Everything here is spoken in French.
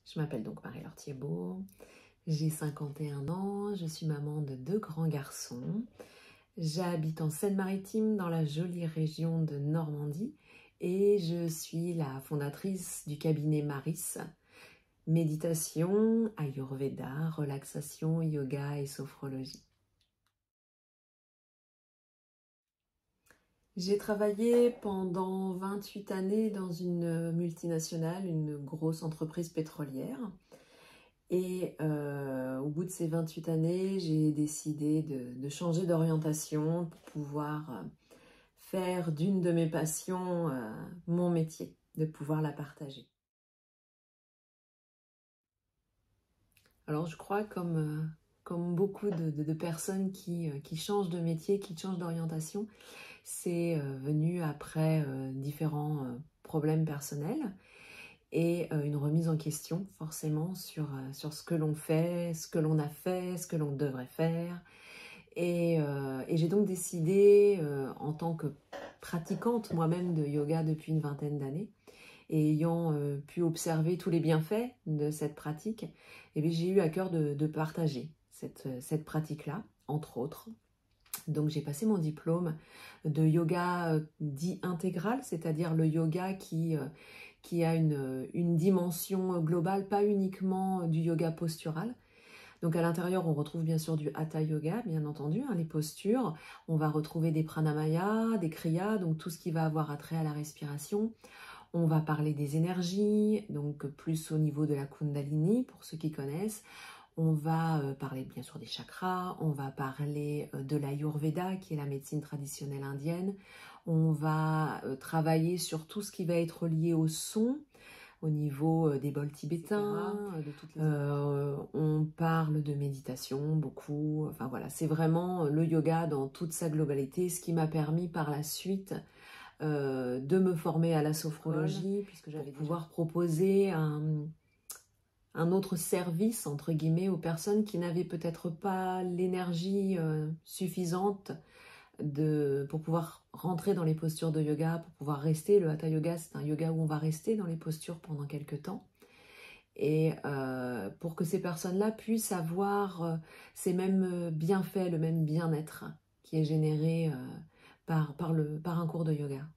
Je m'appelle donc Marie-Laure Thiebaud, j'ai 51 ans, je suis maman de 2 grands garçons. J'habite en Seine-Maritime dans la jolie région de Normandie et je suis la fondatrice du cabinet Maris, méditation, ayurveda, relaxation, yoga et sophrologie. J'ai travaillé pendant 28 années dans une multinationale, une grosse entreprise pétrolière. Et au bout de ces 28 années, j'ai décidé de changer d'orientation pour pouvoir faire d'une de mes passions mon métier, de pouvoir la partager. Alors je crois comme beaucoup de personnes qui changent de métier, qui changent d'orientation, c'est venu après différents problèmes personnels et une remise en question forcément sur ce que l'on fait, ce que l'on a fait, ce que l'on devrait faire. Et j'ai donc décidé, en tant que pratiquante moi-même de yoga depuis une vingtaine d'années, et ayant pu observer tous les bienfaits de cette pratique, eh bien, j'ai eu à cœur de partager cette pratique-là, entre autres. Donc j'ai passé mon diplôme de yoga dit intégral, c'est-à-dire le yoga qui a une dimension globale, pas uniquement du yoga postural. Donc à l'intérieur, on retrouve bien sûr du hatha yoga, bien entendu, les postures. On va retrouver des pranayama, des kriyas, donc tout ce qui va avoir attrait à la respiration. On va parler des énergies, donc plus au niveau de la Kundalini, pour ceux qui connaissent. On va parler bien sûr des chakras, on va parler de l'Ayurveda, qui est la médecine traditionnelle indienne. On va travailler sur tout ce qui va être lié au son, au niveau des bols tibétains, on parle de méditation beaucoup, enfin voilà, c'est vraiment le yoga dans toute sa globalité, ce qui m'a permis par la suite de me former à la sophrologie, puisque j'allais pouvoir proposer un autre service, entre guillemets, aux personnes qui n'avaient peut-être pas l'énergie suffisante pour pouvoir rentrer dans les postures de yoga, pour pouvoir rester. Le hatha yoga, c'est un yoga où on va rester dans les postures pendant quelques temps. Et pour que ces personnes-là puissent avoir ces mêmes bienfaits, le même bien-être qui est généré par un cours de yoga.